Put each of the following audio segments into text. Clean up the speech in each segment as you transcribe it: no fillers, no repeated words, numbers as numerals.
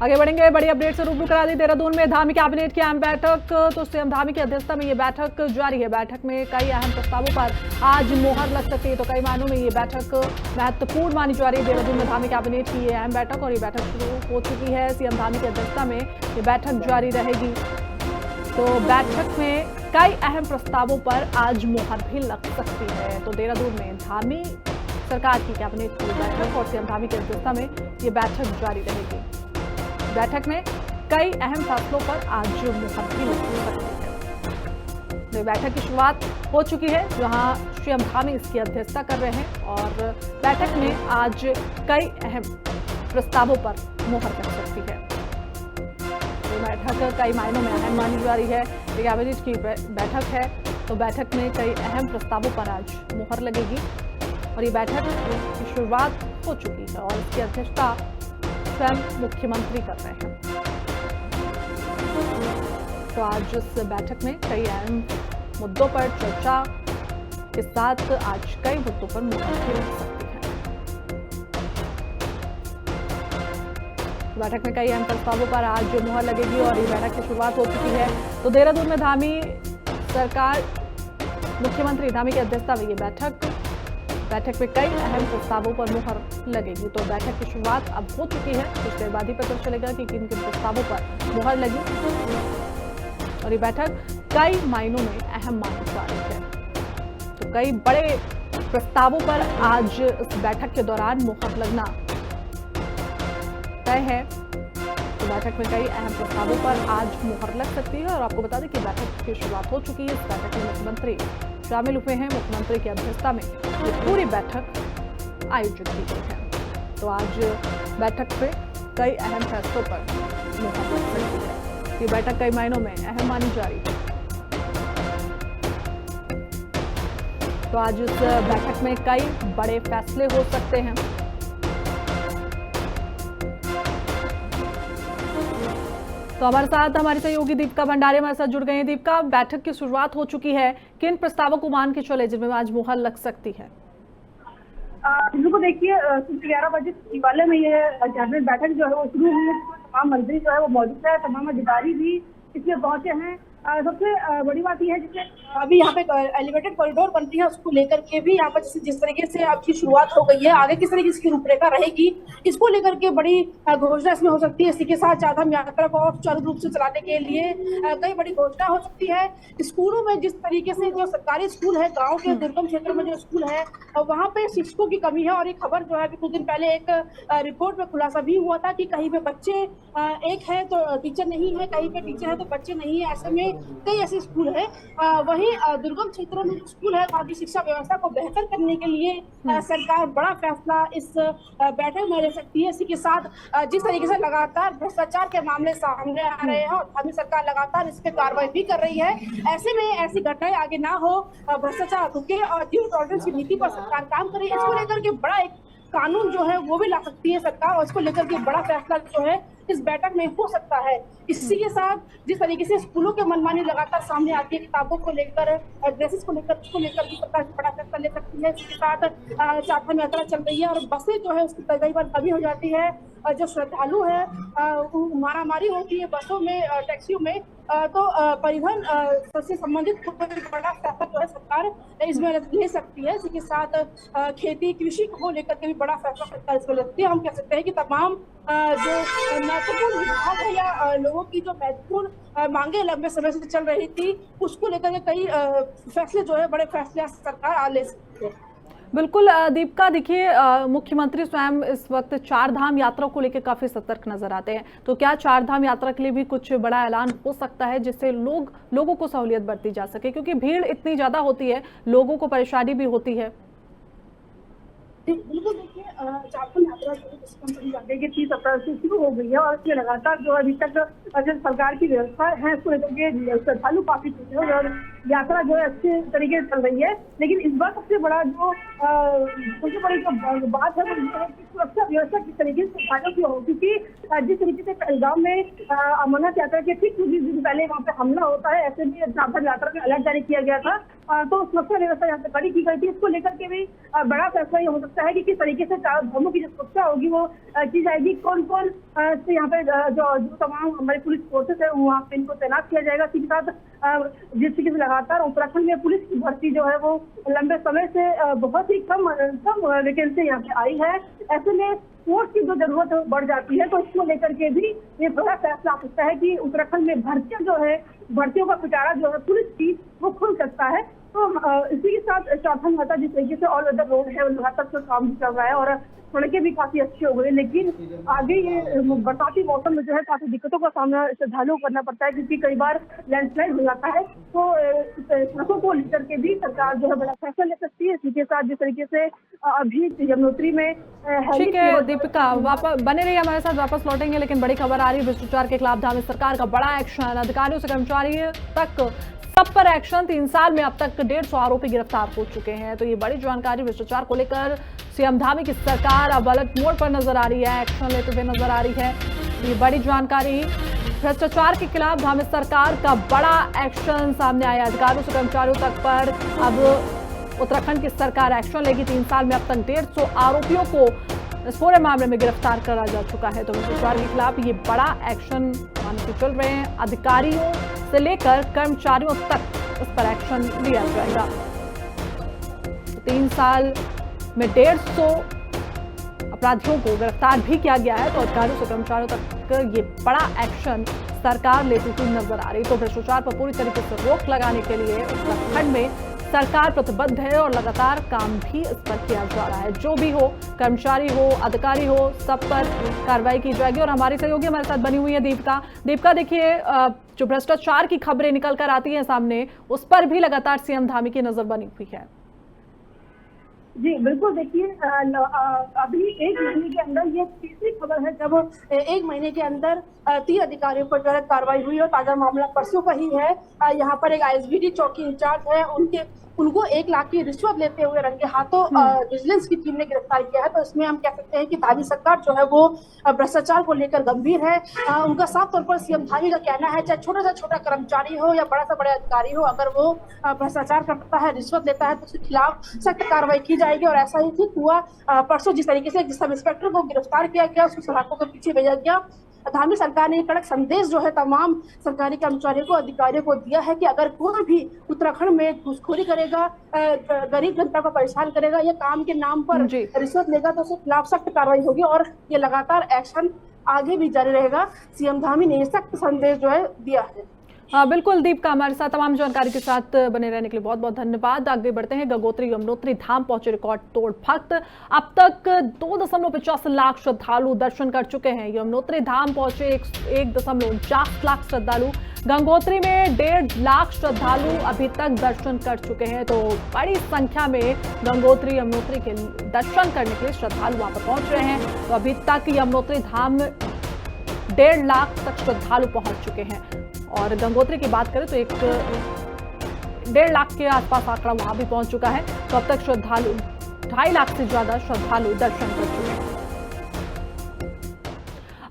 आगे बढ़ेंगे, बड़ी अपडेट से रूबरू करा दी देहरादून में धामी कैबिनेट की अहम बैठक। तो सीएम धामी की अध्यक्षता में ये बैठक जारी है। बैठक में कई अहम प्रस्तावों पर आज मोहर लग सकती है। तो कई मायनों में ये बैठक महत्वपूर्ण मानी जा रही है। देहरादून में धामी कैबिनेट की ये अहम बैठक और ये बैठक शुरू हो चुकी है। सीएम धामी की अध्यक्षता में ये बैठक जारी रहेगी। तो बैठक में कई अहम प्रस्तावों पर आज मोहर भी लग सकती है। तो देहरादून में धामी सरकार की कैबिनेट की बैठक और सीएम धामी की अध्यक्षता में ये बैठक जारी रहेगी। बैठक में कई अहम फैसलों पर आज मोहर भी लग सकती है। बैठक की शुरुआत हो चुकी है, जहां सीएम धामी इसकी अध्यक्षता कर रहे हैं और बैठक में आज कई अहम प्रस्तावों पर मोहर लग सकती है। बैठक कई मायनों में अहम मानी जा रही है। कैबिनेट की बैठक है, तो बैठक में कई अहम प्रस्तावों पर आज मोहर लगेगी और ये बैठक की शुरुआत हो चुकी है और इसकी अध्यक्षता स्वयं मुख्यमंत्री कर रहे हैं। तो आज इस बैठक में कई अहम मुद्दों पर चर्चा के साथ आज कई मुद्दों पर मोहर भी लग सकती है। बैठक में कई अहम प्रस्तावों पर आज मोहर लगेगी और ये बैठक की शुरुआत हो चुकी है। तो देहरादून में धामी सरकार मुख्यमंत्री धामी की अध्यक्षता में ये बैठक में कई अहम प्रस्तावों पर मोहर लगेगी। तो बैठक की शुरुआत अब हो चुकी है। कुछ देर बाद ही पता चलेगा कि किन किन प्रस्तावों पर मोहर लगी और ये बैठक कई मायनों में अहम मानी जा रही है। तो कई बड़े प्रस्तावों पर आज इस बैठक के दौरान मोहर लगना तय है। तो बैठक में कई अहम प्रस्तावों पर आज मोहर लग सकती है और आपको बता दें कि बैठक की शुरुआत हो चुकी है। इस बैठक में मुख्यमंत्री शामिल हुए हैं। मुख्यमंत्री की अध्यक्षता में ये पूरी बैठक आयोजित की गई है। तो आज बैठक पे कई अहम फैसलों पर मोहर लग सकती है। ये बैठक कई मायनों में अहम मानी जा रही है। तो आज इस बैठक में कई बड़े फैसले हो सकते हैं। तो हमारे साथ हमारी सहयोगी दीपिका भंडारी हमारे साथ जुड़ गए हैं। दीपिका, बैठक की शुरुआत हो चुकी है, किन प्रस्तावों को मान के चले जिनमें आज मोहर लग सकती है? को देखिए 11 बजे सचिवालय में ये कैबिनेट बैठक जो है वो शुरू हुई है। तमाम मंत्री जो है वो मौजूद है, तमाम अधिकारी भी इसमें पहुंचे हैं। सबसे बड़ी बात यह है जिसमें अभी यहाँ पे एलिवेटेड कॉरिडोर बन रही है, उसको लेकर के भी यहाँ पर जिस तरीके से आपकी शुरुआत हो गई है, आगे किस तरीके की रूपरेखा रहेगी इसको लेकर के बड़ी घोषणा इसमें हो सकती है। इसी के साथ चारधाम यात्रा को और सुचारू रूप से चलाने के लिए कई बड़ी घोषणा हो सकती है। स्कूलों में जिस तरीके से जो सरकारी स्कूल है, गाँव के दुर्गम क्षेत्र में जो स्कूल है वहाँ पे शिक्षकों की कमी है और एक खबर जो है कुछ दिन पहले एक रिपोर्ट में खुलासा भी हुआ था कि कहीं पे बच्चे एक है तो टीचर नहीं है, कहीं पे टीचर है तो बच्चे नहीं है। ऐसे में कई ऐसे स्कूल है। वहीं दुर्गम क्षेत्रों में स्कूल है, वहाँ की शिक्षा व्यवस्था को बेहतर करने के लिए सरकार बड़ा फैसला इस बैठक में ले सकती है। इसी के साथ जिस तरीके से लगातार भ्रष्टाचार के मामले सामने आ रहे हैं और धामी सरकार लगातार इस पे कार्रवाई भी कर रही है, ऐसे में ऐसी घटनाएं आगे ना हो, भ्रष्टाचार रुके और जीरो टॉलरेंस की नीति पर सरकार काम करे, इसको लेकर के बड़ा एक कानून जो है वो भी ला सकती है सरकार और इसको लेकर के बड़ा फैसला जो है इस बैठक में हो सकता है। इसी के साथ जिस तरीके से स्कूलों के मनमानी लगातार सामने आती है, किताबों को लेकर, ड्रेसेस को लेकर, उसको लेकर भी सरकार बड़ा फैसला ले सकती है। इसके साथ चारधाम यात्रा चल रही है और बसें जो है उसकी कई बार कमी हो जाती है। जो श्रद्धालु है मारामारी होती है बसों में, टैक्सियों में, तो परिवहन से संबंधित बड़ा फैसला जो है सरकार इसमें ले सकती है। इसी के साथ खेती कृषि को लेकर के भी बड़ा फैसला सरकार इसमें लेती है। हम कह सकते हैं कि तमाम जो महत्वपूर्ण विभाग है या लोगों की जो महत्वपूर्ण मांगे लंबे समय से चल रही थी उसको लेकर के कई फैसले जो है बड़े फैसले सरकार ले सकती है। बिल्कुल दीपिका, देखिए मुख्यमंत्री स्वयं इस वक्त चारधाम यात्रा को लेकर काफी सतर्क नजर आते हैं। तो क्या चारधाम यात्रा के लिए भी कुछ बड़ा ऐलान हो सकता है जिससे लोगों को सहूलियत बढ़ती जा सके, क्योंकि भीड़ इतनी ज्यादा होती है, लोगों को परेशानी भी होती है? बिल्कुल, देखिए चारधाम यात्रा जो है 30 अप्रैल से शुरू हो गई है और ये लगातार जो अभी तक सरकार की व्यवस्था है उसको लेकर के श्रद्धालु काफी जुटे हैं और यात्रा जो है अच्छे तरीके से चल रही है। लेकिन इस बार सबसे बड़ा जो सबसे बड़ी जो बात है वो ये है कि सुरक्षा व्यवस्था किस तरीके से सफाई की हो, क्योंकि जिस तरीके से पहलगाम में अमरनाथ यात्रा के ठीक कुछ दिन पहले वहाँ पे हमला होता है, ऐसे भी चारधाम यात्रा में अलर्ट जारी किया गया था। तो सुरक्षा व्यवस्था यहाँ पे कड़ी की गई थी। इसको लेकर के भी बड़ा फैसला ये हो सकता है कि किस तरीके से चारों धर्मों की जो सुरक्षा होगी वो की जाएगी। कौन कौन से यहाँ पे जो तमाम हमारी पुलिस फोर्सेस है वहाँ पे इनको तैनात किया जाएगा। इसी के साथ जिस तरीके से लगातार उत्तराखंड में पुलिस की भर्ती जो है वो लंबे समय से बहुत ही कम वैकेंसी यहाँ पे आई है। ऐसे में फोर्स की जो जरूरत बढ़ जाती है, तो इसको लेकर के भी ये बड़ा फैसला आ सकता है कि उत्तराखंड में भर्तियां जो है, भर्तियों का पिटारा जो है पुलिस की वो खुल सकता है। तो इसी के साथ चारधाम यात्रा जिस तरीके से ऑल वेदर रोड है लगातार से काम भी चल रहा है और सड़कें भी काफी अच्छी हो गई, लेकिन आगे ये बरसाती मौसम में जो है काफी दिक्कतों का सामना श्रद्धालुओं को करना पड़ता है, क्योंकि कई बार लैंडस्लाइड हो जाता है। तो सड़कों को लेकर के भी सरकार जो है बड़ा फैसला ले सकती है। इसी के साथ जिस तरीके से अभी यमुनोत्री में ठीक है दीपिका, वापस बने रहिए हमारे साथ, वापस लौटेंगे। लेकिन बड़ी खबर आ रही है भ्रष्टाचार के खिलाफ धामी सरकार का बड़ा एक्शन, अधिकारियों से कर्मचारियों तक सब पर एक्शन। 3 साल में अब तक 150 आरोपी गिरफ्तार हो चुके हैं। तो ये बड़ी जानकारी भ्रष्टाचार को लेकर सीएम धामी की सरकार अब अलग मोड़ पर नजर आ रही है, एक्शन लेते हुए नजर आ रही है। ये बड़ी जानकारी, भ्रष्टाचार के खिलाफ धामी सरकार का बड़ा एक्शन सामने आया। अधिकारियों से कर्मचारियों तक पर अब उत्तराखंड की सरकार एक्शन लेगी। 3 साल में अब तक 150 आरोपियों को इस पूरे मामले में गिरफ्तार करा जा चुका है। तो भ्रष्टाचार के खिलाफ ये बड़ा एक्शन मान के चल रहे हैं। अधिकारियों से लेकर कर्मचारियों तक इस पर एक्शन लिया जाएगा। 3 साल में 150 अपराधियों को गिरफ्तार भी किया गया है। तो अधिकारियों से कर्मचारियों तक ये बड़ा एक्शन सरकार लेती हुई नजर आ रही। तो भ्रष्टाचार पर पूरी तरीके से रोक लगाने के लिए उत्तराखंड में सरकार प्रतिबद्ध है और लगातार काम भी इस पर किया जा रहा है। जो भी हो, कर्मचारी हो, अधिकारी हो, सब पर कार्रवाई की जाएगी। और हमारी सहयोगी हमारे साथ बनी हुई है दीपिका। देखिए, जो भ्रष्टाचार की खबरें निकल कर आती हैं सामने, उस पर भी लगातार सीएम धामी की नजर बनी हुई है। जी बिल्कुल, देखिए अभी 1 महीने के अंदर ये तीसरी खबर है जब 1 महीने के अंदर 3 अधिकारियों पर जो है कार्रवाई हुई। और ताजा मामला परसों का ही है। यहाँ पर एक आईएसबीटी चौकी इंचार्ज है, उनको 1 लाख की रिश्वत लेते हुए रंगे हाथों विजिलेंस की टीम ने गिरफ्तार किया है। तो इसमें हम कह सकते हैं कि धामी सरकार जो है वो भ्रष्टाचार को लेकर गंभीर है। उनका साफ तौर पर सीएम धामी का कहना है, चाहे छोटा से छोटा कर्मचारी हो या बड़ा से बड़ा अधिकारी हो, अगर वो भ्रष्टाचार करता है, रिश्वत लेता है, तो उसके खिलाफ सख्त कार्रवाई की जाएगी। और ऐसा ही ठीक हुआ परसों, जिस तरीके से जिस सब इंस्पेक्टर को गिरफ्तार किया गया, उसको सलाखों के पीछे भेजा गया। धामी सरकार ने कड़क संदेश जो है तमाम सरकारी कर्मचारियों को, अधिकारियों को दिया है कि अगर कोई भी उत्तराखंड में घूसखोरी करेगा, गरीब जनता को परेशान करेगा या काम के नाम पर रिश्वत लेगा, तो उसके खिलाफ सख्त कार्रवाई होगी। और ये लगातार एक्शन आगे भी जारी रहेगा। सीएम धामी ने सख्त संदेश जो है दिया है। बिल्कुल दीपिका, हमारे साथ तमाम जानकारी के साथ बने रहने के लिए बहुत बहुत धन्यवाद। आगे बढ़ते हैं। गंगोत्री यमुनोत्री धाम पहुंचे रिकॉर्ड तोड़ भक्त। अब तक 2.50 लाख श्रद्धालु दर्शन कर चुके हैं। यमुनोत्री धाम पहुंचे 1.49 लाख श्रद्धालु। गंगोत्री में 1.5 लाख श्रद्धालु अभी तक दर्शन कर चुके हैं। तो बड़ी संख्या में गंगोत्री यमुनोत्री के दर्शन करने के लिए श्रद्धालु वहां पर पहुंच रहे हैं। तो अभी तक यमुनोत्री धाम 1.5 लाख तक श्रद्धालु पहुंच चुके हैं। और गंगोत्री की बात करें तो 1.5 लाख के आसपास आंकड़ा वहां भी पहुंच चुका है। तो अब तक श्रद्धालु 2.5 लाख से ज्यादा श्रद्धालु दर्शन कर चुके हैं।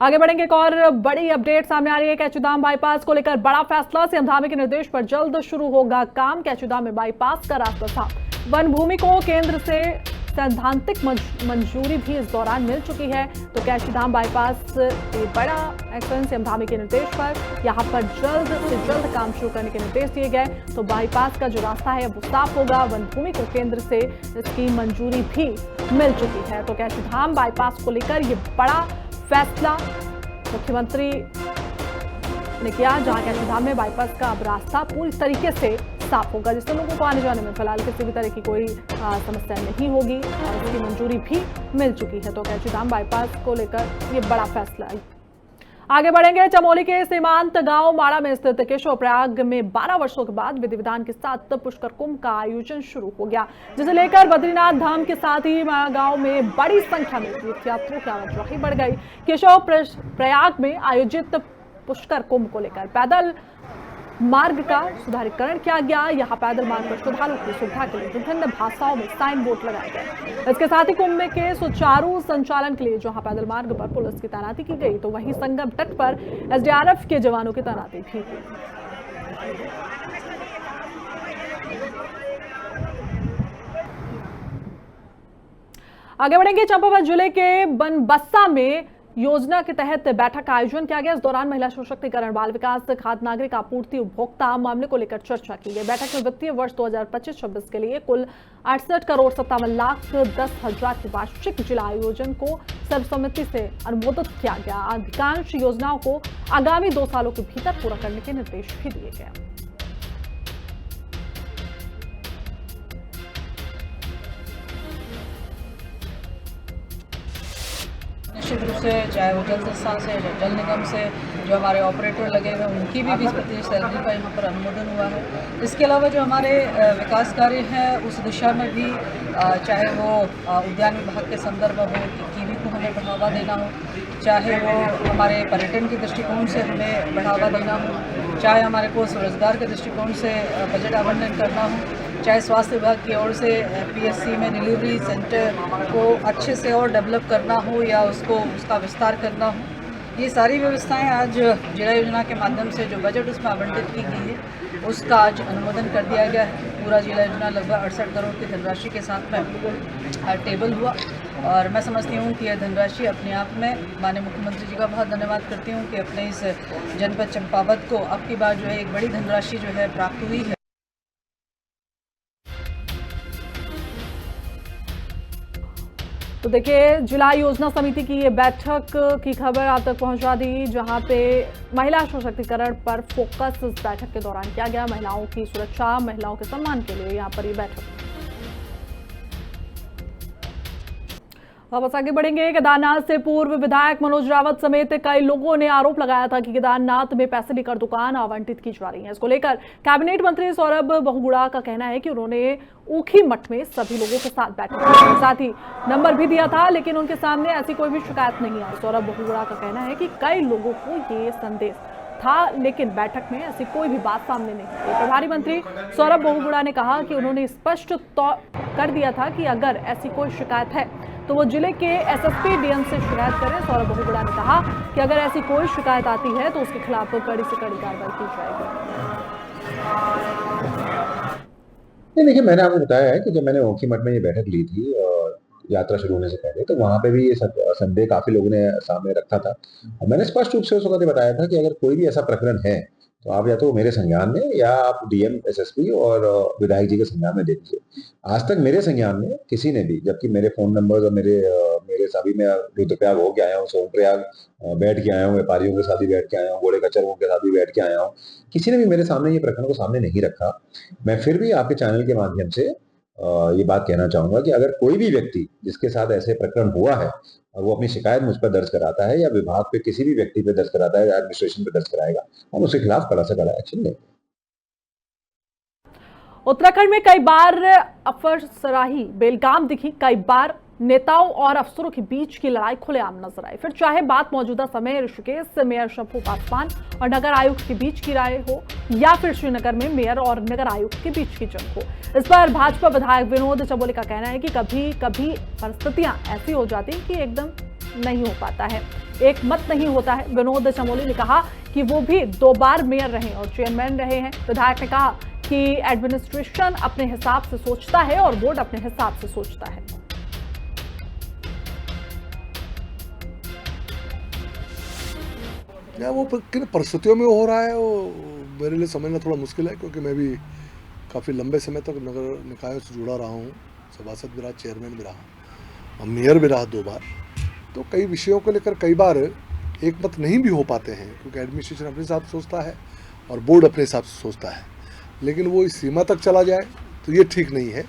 आगे बढ़ेंगे। एक और बड़ी अपडेट सामने आ रही है। कैचूधाम बाईपास को लेकर बड़ा फैसला। सीएम धामी के निर्देश पर जल्द शुरू होगा काम। कैचूधाम में बाईपास का रास्ता साफ। वन भूमि को केंद्र से सैद्धांतिक मंजूरी भी इस दौरान मिल चुकी है। तो कैचूधाम बाईपास बड़ा एक्शन सीएम धामी के निर्देश पर यहां पर जल्द से जल्द काम शुरू करने के निर्देश दिए गए। तो बाईपास का जो रास्ता है वो साफ होगा। वन भूमि को केंद्र से इसकी मंजूरी भी मिल चुकी है। तो कैचूधाम बाईपास को लेकर ये बड़ा फैसला मुख्यमंत्री ने किया, जहां कैचूधाम में बाईपास का अब रास्ता पूरी तरीके से साफ होगा, जिससे लोगों को आने जाने में फिलहाल किसी भी तरह की कोई समस्या नहीं होगी और इसकी मंजूरी भी मिल चुकी है। तो कैचूधाम बाईपास को लेकर ये बड़ा फैसला है। आगे बढ़ेंगे। चमोली के सीमांत गांव माड़ा में स्थित केशव प्रयाग में 12 वर्षों के बाद विधि विधान के साथ पुष्कर कुंभ का आयोजन शुरू हो गया, जिसे लेकर बद्रीनाथ धाम के साथ ही गांव में बड़ी संख्या में तीर्थयात्रियों की आवाजाही बढ़ गई। केशव प्रयाग में आयोजित पुष्कर कुंभ को लेकर पैदल मार्ग का सुधारीकरण किया गया। यहाँ पैदल मार्ग पर श्रद्धालुओं की सुविधा के लिए विभिन्न भाषाओं में साइन बोर्ड लगाए गए। इसके साथ ही कुंभ के सुचारू संचालन के लिए जहाँ पैदल मार्ग पर पुलिस की तैनाती की गई, तो वहीं संगम तट पर SDRF के जवानों की तैनाती भी की। आगे बढ़ेंगे। चंपावत जिले के बनबस्सा में योजना के तहत बैठक का आयोजन किया गया। इस दौरान महिला सशक्तिकरण, बाल विकास, खाद्य नागरिक आपूर्ति, उपभोक्ता मामले को लेकर चर्चा की गई। बैठक में वित्तीय वर्ष 2025-26 के लिए कुल 68,57,10,000 के वार्षिक जिला आयोजन को सर्वसम्मति से अनुमोदित किया गया। अधिकांश योजनाओं को आगामी 2 सालों के भीतर पूरा करने के निर्देश भी दिए गए। निश्चित रूप से चाहे वो जल संस्थान से या जल निगम से जो हमारे ऑपरेटर लगे हुए हैं उनकी भी 20% सैलरी का यहाँ पर अनुमोदन हुआ है। इसके अलावा जो हमारे विकास कार्य हैं उस दिशा में भी चाहे वो उद्यान विभाग के संदर्भ हो कि कीवी को हमें बढ़ावा देना हो, चाहे वो हमारे पर्यटन के दृष्टिकोण से हमें बढ़ावा देना हो, चाहे हमारे को स्वरोजगार के दृष्टिकोण से बजट आवंटन करना हो, चाहे स्वास्थ्य विभाग की ओर से PSC में डिलीवरी सेंटर को अच्छे से और डेवलप करना हो या उसका विस्तार करना हो, ये सारी व्यवस्थाएं आज जिला योजना के माध्यम से जो बजट उसमें आवंटित की गई है उसका आज अनुमोदन कर दिया गया है। पूरा जिला योजना लगभग 68 करोड़ की धनराशि के साथ में टेबल हुआ और मैं समझती हूँ कि यह धनराशि अपने आप में माननीय मुख्यमंत्री जी का बहुत धन्यवाद करती हूँ कि अपने इस जनपद चंपावत को अब की बार जो है एक बड़ी धनराशि जो है प्राप्त हुई है। तो देखिए, जिला योजना समिति की ये बैठक की खबर आप तक पहुंचा दी, जहां पे महिला सशक्तिकरण पर फोकस इस बैठक के दौरान किया गया। महिलाओं की सुरक्षा, महिलाओं के सम्मान के लिए यहां पर ये बैठक। वापस आगे बढ़ेंगे। केदारनाथ से पूर्व विधायक मनोज रावत समेत कई लोगों ने आरोप लगाया था कि केदारनाथ में पैसे लेकर दुकान आवंटित की जा रही है। इसको लेकर कैबिनेट मंत्री सौरभ बहुगुणा का कहना है कि उन्होंने ऊखी मठ में सभी लोगों के साथ बैठक की, साथ ही नंबर भी दिया था, लेकिन उनके सामने ऐसी कोई भी शिकायत नहीं आई। सौरभ बहुगुणा का कहना है कि कई लोगों को ये संदेश था, लेकिन बैठक में ऐसी कोई भी बात सामने नहीं आई। प्रभारी मंत्री सौरभ बहुगुणा ने कहा कि उन्होंने स्पष्ट कर दिया था कि अगर ऐसी कोई शिकायत है तो वो जिले के SSP DM से शिकायत करें। सौरभ बहुगुणा ने कहा कि अगर ऐसी कोई शिकायत आती है तो उसके खिलाफ कड़ी से कड़ी कार्रवाई की जाएगी। नहीं, देखिए, मैंने आपको बताया है कि जब मैंने ओखी मठ में ये बैठक ली थी और यात्रा शुरू होने से पहले, तो वहाँ पे भी ये संदेह काफी लोगों ने सामने रखा था और मैंने स्पष्ट रूप से उस वक्त बताया था कि अगर कोई भी ऐसा प्रकरण है तो आप या तो मेरे संज्ञान में या आप DM SSP और विधायक जी के संज्ञान में दे दीजिए। आज तक मेरे संज्ञान में किसी ने भी, जबकि मेरे फोन नंबर और मेरे सभी में रुद्रप्रयाग हो के आया हूँ, सोनप्रयाग बैठ के आया हूँ, व्यापारियों के साथ भी बैठ के आया हूँ, घोड़े कचरों के साथ भी बैठ के आया हूँ, किसी ने भी मेरे सामने ये प्रकरण को सामने नहीं रखा। मैं फिर भी आपके चैनल के माध्यम से ये बात कहना चाहूंगा कि अगर कोई भी व्यक्ति जिसके साथ ऐसे प्रकरण हुआ है और वो अपनी शिकायत मुझ पर दर्ज कराता है या विभाग पे किसी भी व्यक्ति पे दर्ज कराता है या एडमिनिस्ट्रेशन पे दर्ज कराएगा, हम उसके खिलाफ कड़ा से कड़ा एक्शन लेंगे। उत्तराखंड में कई बार अफसरशाही बेलगाम दिखी, कई बार नेताओं और अफसरों के बीच की लड़ाई खुलेआम नजर आई। फिर चाहे बात मौजूदा समय ऋषिकेश से मेयर शंभू पासवान और नगर आयुक्त के बीच की राय हो या फिर श्रीनगर में मेयर और नगर आयुक्त के बीच की जंग हो। इस पर भाजपा विधायक विनोद चमोली का कहना है कि कभी कभी परिस्थितियां ऐसी हो जाती हैं कि एकदम नहीं हो पाता है, एक मत नहीं होता है। विनोद चमोली ने कहा कि वो भी 2 बार मेयर रहे और चेयरमैन रहे हैं। विधायक ने कहा कि एडमिनिस्ट्रेशन अपने हिसाब से सोचता है और बोर्ड अपने हिसाब से सोचता है। क्या वो किन परिस्थितियों में हो रहा है वो मेरे लिए समझना थोड़ा मुश्किल है, क्योंकि मैं भी काफ़ी लंबे समय तक नगर निकायों से जुड़ा रहा हूँ, सभासद भी रहा, चेयरमैन भी रहा और मेयर भी रहा 2 बार। तो कई विषयों को लेकर कई बार एक मत नहीं भी हो पाते हैं, क्योंकि एडमिनिस्ट्रेशन अपने हिसाब से सोचता है और बोर्ड अपने हिसाब से सोचता है। लेकिन वो इस सीमा तक चला जाए तो ये ठीक नहीं है,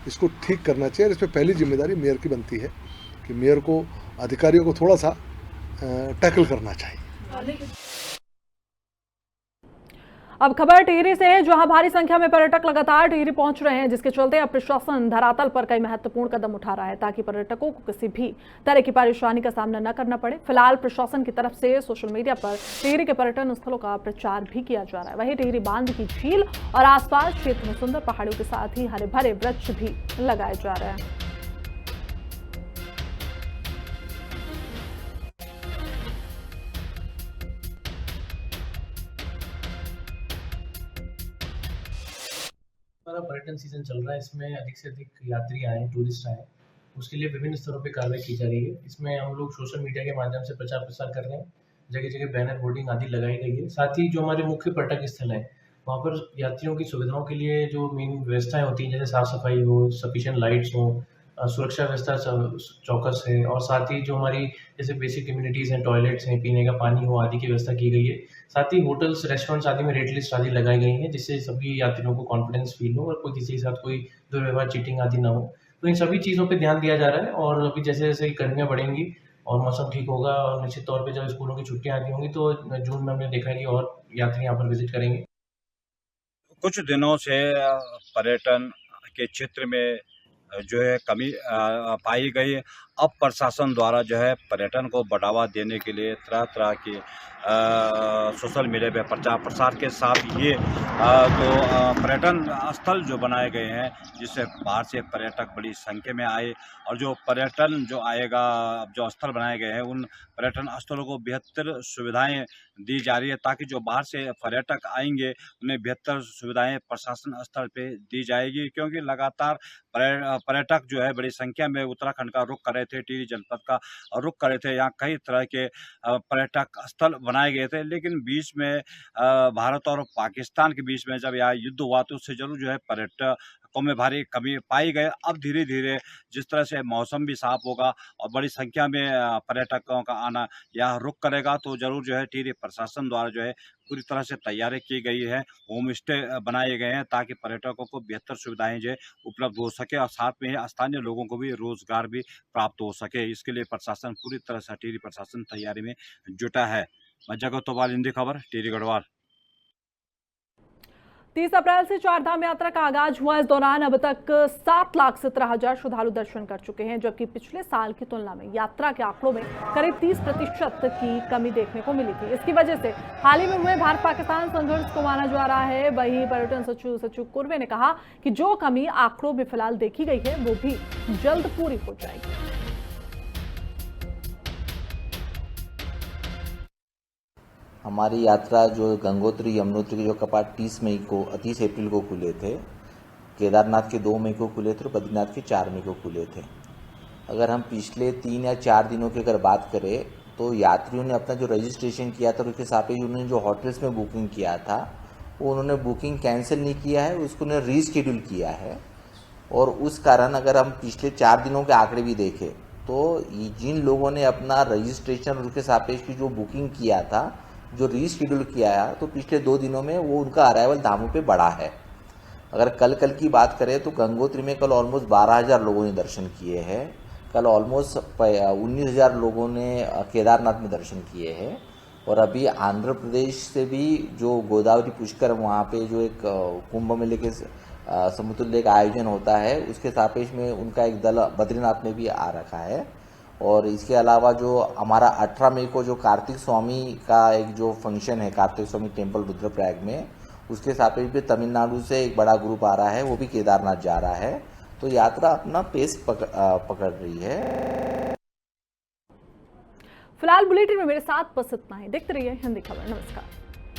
इसको ठीक करना चाहिए। और इस पर पहली जिम्मेदारी मेयर की बनती है कि मेयर को, अधिकारियों को थोड़ा सा टैकल करना चाहिए। अब खबर टिहरी से है, जहां भारी संख्या में पर्यटक लगातार टिहरी पहुंच रहे हैं, जिसके चलते अब प्रशासन धरातल पर कई महत्वपूर्ण कदम उठा रहा है ताकि पर्यटकों को किसी भी तरह की परेशानी का सामना न करना पड़े। फिलहाल प्रशासन की तरफ से सोशल मीडिया पर टिहरी के पर्यटन स्थलों का प्रचार भी किया जा रहा है। वहीं टिहरी बांध की झील और आसपास क्षेत्र में सुंदर पहाड़ियों के साथ ही हरे भरे वृक्ष भी लगाए जा रहे हैं। हमारा पर्यटन सीजन चल रहा है, इसमें अधिक से अधिक यात्री आए, टूरिस्ट आए, उसके लिए विभिन्न स्तरों पे कार्रवाई की जा रही है। इसमें हम लोग सोशल मीडिया के माध्यम से प्रचार प्रसार कर रहे हैं, जगह जगह बैनर होर्डिंग आदि लगाई गई है। साथ ही जो हमारे मुख्य पर्यटक स्थल हैं वहाँ पर यात्रियों की सुविधाओं के लिए जो मेन व्यवस्थाएं होती हैं, जैसे साफ सफाई हो, सफिशिएंट लाइट्स हो, सुरक्षा व्यवस्था चौकस है, और साथ ही जो हमारी जैसे बेसिक कम्युनिटीज़ हैं, टॉयलेट्स हैं, पीने का पानी हो आदि की व्यवस्था की गई है। साथ ही होटल्स, रेस्टोरेंट्स आदि में रेट लिस्ट आदि लगाई गई हैं, जिससे सभी यात्रियों को कॉन्फिडेंस फील हो और कोई किसी के साथ कोई दुर्व्यवहार, चीटिंग आदि ना हो। तो इन सभी चीज़ों पे ध्यान दिया जा रहा है, और अभी जैसे जैसे गर्मियाँ बढ़ेंगी और मौसम ठीक होगा, और निश्चित तौर पे जब स्कूलों की छुट्टियाँ आती होंगी तो जून में हमने देखा है कि और यात्री यहाँ पर विजिट करेंगे। कुछ दिनों से पर्यटन के क्षेत्र में जो है कमी पाई गई। अब प्रशासन द्वारा जो है पर्यटन को बढ़ावा देने के लिए तरह तरह की सोशल मीडिया पे प्रचार प्रसार के साथ ये जो पर्यटन स्थल जो बनाए गए हैं, जिससे बाहर से पर्यटक बड़ी संख्या में आए, और जो पर्यटन जो आएगा, जो स्थल बनाए गए हैं उन पर्यटन स्थलों को बेहतर सुविधाएं दी जा रही है, ताकि जो बाहर से पर्यटक आएंगे उन्हें बेहतर सुविधाएं प्रशासन स्तर पे दी जाएगी। क्योंकि लगातार पर्यटक जो है बड़ी संख्या में उत्तराखंड का रुख कर रहे थे, टिहरी जनपद का रुख कर रहे थे। यहाँ कई तरह के पर्यटक स्थल बनाए गए थे, लेकिन बीच में भारत और पाकिस्तान के बीच में जब यहाँ युद्ध हुआ तो उससे जरूर जो है पर्यटकों में भारी कमी पाई गई। अब धीरे धीरे जिस तरह से मौसम भी साफ होगा और बड़ी संख्या में पर्यटकों का आना यहाँ रुख करेगा, तो जरूर जो है टिहरी प्रशासन द्वारा जो है पूरी तरह से तैयारी की गई है। होम स्टे बनाए गए हैं ताकि पर्यटकों को बेहतर सुविधाएं जो है उपलब्ध हो सके, और साथ में ही स्थानीय लोगों को भी रोजगार भी प्राप्त हो सके। इसके लिए प्रशासन पूरी तरह से टिहरी प्रशासन तैयारी में जुटा है। मैं जगत तोबाल, हिंदी खबर, टिहरी गढ़वाल। 30 अप्रैल से चारधाम यात्रा का आगाज हुआ। इस दौरान अब तक 7,17,000 श्रद्धालु दर्शन कर चुके हैं, जबकि पिछले साल की तुलना में यात्रा के आंकड़ों में करीब 30% की कमी देखने को मिली थी। इसकी वजह से हाल ही में हुए भारत पाकिस्तान संघर्ष को माना जा रहा है। वहीं पर्यटन सचिव कुर्वे ने कहा कि जो कमी आंकड़ों में फिलहाल देखी गई है वो भी जल्द पूरी हो जाएगी। हमारी यात्रा जो गंगोत्री यमुनोत्री के जो कपाट 30 अप्रैल को खुले थे, केदारनाथ के 2 मई को खुले थे और बद्रीनाथ के 4 मई को खुले थे। अगर हम पिछले 3 या 4 दिनों की अगर बात करें तो यात्रियों ने अपना जो रजिस्ट्रेशन किया था उसके सापेक्ष उन्होंने जो होटल्स में बुकिंग किया था वो उन्होंने बुकिंग कैंसिल नहीं किया है, उसको उन्होंने रीशेड्यूल किया है। और उस कारण अगर हम पिछले 4 दिनों के आंकड़े भी देखें तो जिन लोगों ने अपना रजिस्ट्रेशन उसके सापेक्ष जो बुकिंग किया था, जो रीशेड्यूल किया है, तो पिछले 2 दिनों में वो उनका अराइवल धामों पे बढ़ा है। अगर कल की बात करें तो गंगोत्री में कल ऑलमोस्ट 12,000 लोगों ने दर्शन किए हैं। कल ऑलमोस्ट 19,000 लोगों ने केदारनाथ में दर्शन किए हैं। और अभी आंध्र प्रदेश से भी जो गोदावरी पुष्कर वहाँ पे जो एक कुंभ मेले के समतुल्य का आयोजन होता है, उसके सापेक्ष में उनका एक दल बद्रीनाथ में भी आ रखा है। और इसके अलावा जो हमारा 18 मई को जो कार्तिक स्वामी का एक जो फंक्शन है, कार्तिक स्वामी टेम्पल रुद्रप्रयाग में, उसके सापेक्ष भी तमिलनाडु से एक बड़ा ग्रुप आ रहा है, वो भी केदारनाथ जा रहा है। तो यात्रा अपना पेस पकड़ रही है। फिलहाल बुलेटिन में मेरे साथ बस इतना ही। देखते रहिए हिंदी खबर। नमस्कार।